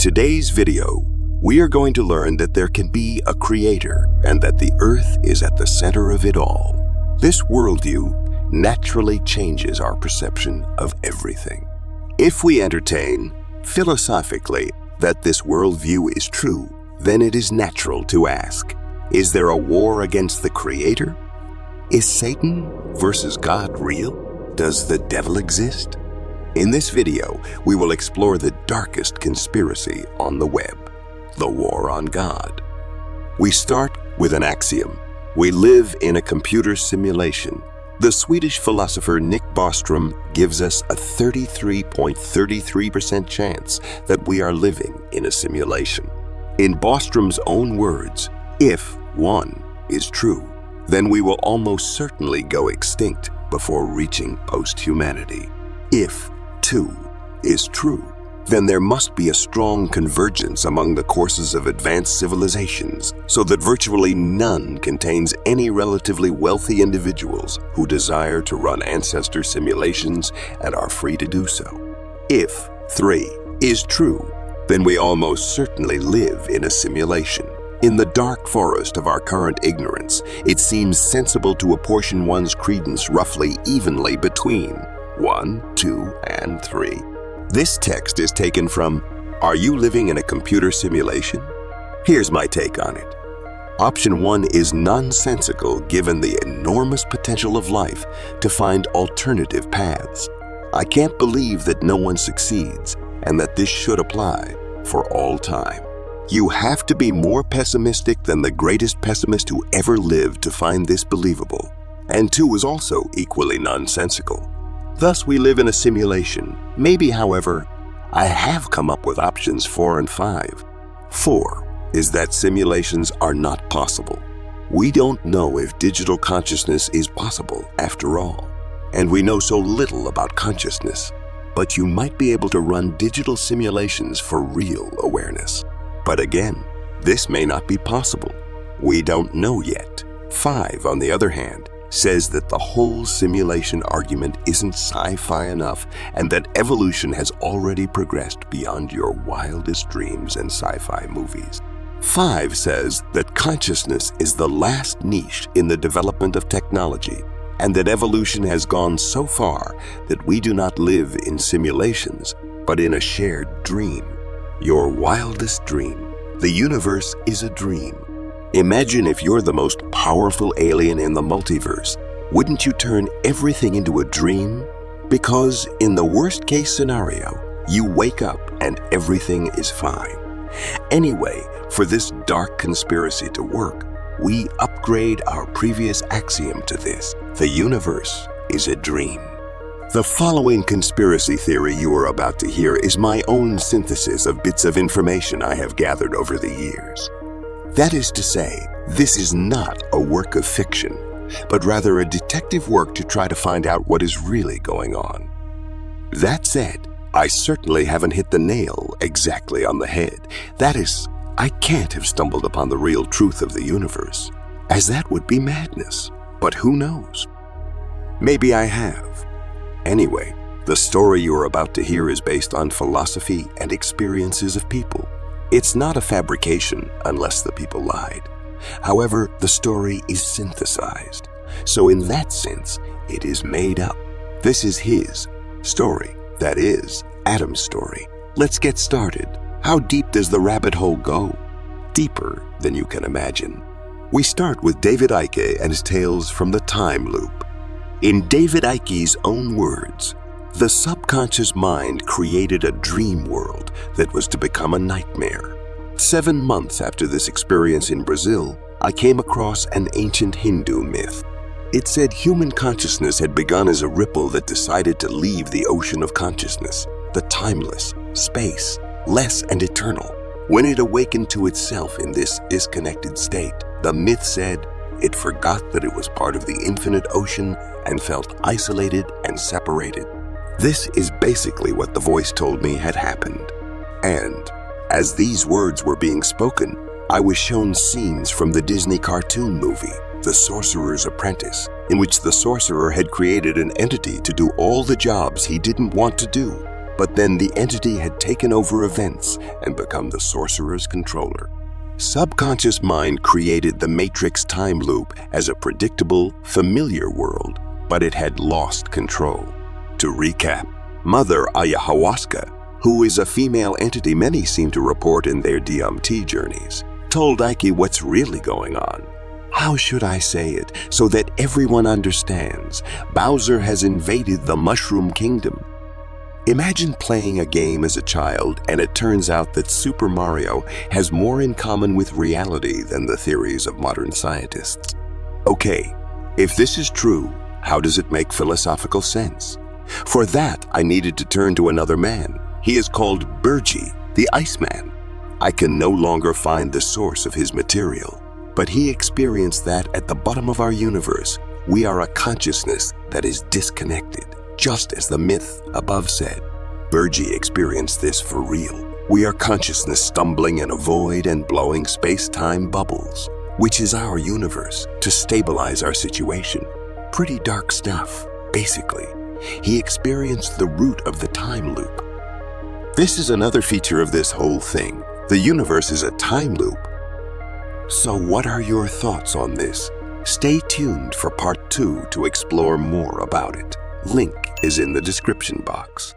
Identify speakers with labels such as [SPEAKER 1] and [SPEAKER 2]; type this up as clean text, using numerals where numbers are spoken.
[SPEAKER 1] today's video, we are going to learn that there can be a creator and that the earth is at the center of it all. This worldview naturally changes our perception of everything. If we entertain, philosophically, that this worldview is true, then it is natural to ask, is there a war against the creator? Is Satan versus God real? Does the devil exist? In this video, we will explore the darkest conspiracy on the web, the war on God. We start with an axiom. We live in a computer simulation. The Swedish philosopher Nick Bostrom gives us a 33.33% chance that we are living in a simulation. In Bostrom's own words, if 1 is true, then we will almost certainly go extinct before reaching post-humanity. If 2 is true, then there must be a strong convergence among the courses of advanced civilizations so that virtually none contains any relatively wealthy individuals who desire to run ancestor simulations and are free to do so. If 3 is true, then we almost certainly live in a simulation. In the dark forest of our current ignorance, it seems sensible to apportion one's credence roughly evenly between 1, 2, and 3. This text is taken from Are You Living in a Computer Simulation? Here's my take on it. Option 1 is nonsensical given the enormous potential of life to find alternative paths. I can't believe that no one succeeds and that this should apply for all time. You have to be more pessimistic than the greatest pessimist who ever lived to find this believable. And 2 is also equally nonsensical. Thus, we live in a simulation. Maybe, however, I have come up with options 4 and 5. 4 is that simulations are not possible. We don't know if digital consciousness is possible after all, and we know so little about consciousness. But you might be able to run digital simulations for real awareness. But again, this may not be possible. We don't know yet. 5, on the other hand, says that the whole simulation argument isn't sci-fi enough and that evolution has already progressed beyond your wildest dreams and sci-fi movies. 5 says that consciousness is the last niche in the development of technology and that evolution has gone so far that we do not live in simulations, but in a shared dream. Your wildest dream. The universe is a dream. Imagine if you're the most powerful alien in the multiverse. Wouldn't you turn everything into a dream? Because in the worst case scenario, you wake up and everything is fine. Anyway, for this dark conspiracy to work, we upgrade our previous axiom to this: the universe is a dream. The following conspiracy theory you are about to hear is my own synthesis of bits of information I have gathered over the years. That is to say, this is not a work of fiction, but rather a detective work to try to find out what is really going on. That said, I certainly haven't hit the nail exactly on the head. That is, I can't have stumbled upon the real truth of the universe, as that would be madness. But who knows? Maybe I have. Anyway, the story you are about to hear is based on philosophy and experiences of people. It's not a fabrication unless the people lied. However, the story is synthesized, so in that sense, it is made up. This is his story, that is, Adam's story. Let's get started. How deep does the rabbit hole go? Deeper than you can imagine. We start with David Icke and his tales from the time loop. In David Icke's own words, the subconscious mind created a dream world that was to become a nightmare. 7 months after this experience in Brazil, I came across an ancient Hindu myth. It said human consciousness had begun as a ripple that decided to leave the ocean of consciousness, the timeless, space, less and eternal. When it awakened to itself in this disconnected state, the myth said it forgot that it was part of the infinite ocean and felt isolated and separated. This is basically what the voice told me had happened. And as these words were being spoken, I was shown scenes from the Disney cartoon movie, The Sorcerer's Apprentice, in which the sorcerer had created an entity to do all the jobs he didn't want to do. but then the entity had taken over events and become the sorcerer's controller. Subconscious mind created the Matrix time loop as a predictable, familiar world, but it had lost control. To recap, Mother Ayahuasca, who is a female entity many seem to report in their DMT journeys, told Ike what's really going on. How should I say it so that everyone understands? Bowser has invaded the Mushroom Kingdom. Imagine playing a game as a child and it turns out that Super Mario has more in common with reality than the theories of modern scientists. Okay, if this is true, how does it make philosophical sense? For that, I needed to turn to another man. He is called Burgi, the Iceman. I can no longer find the source of his material, but he experienced that at the bottom of our universe, we are a consciousness that is disconnected, just as the myth above said. Burgi experienced this for real. We are consciousness stumbling in a void and blowing space-time bubbles, which is our universe, to stabilize our situation. Pretty dark stuff, basically. He experienced the root of the time loop. This is another feature of this whole thing. The universe is a time loop. So what are your thoughts on this? Stay tuned for part 2 to explore more about it. Link is in the description box.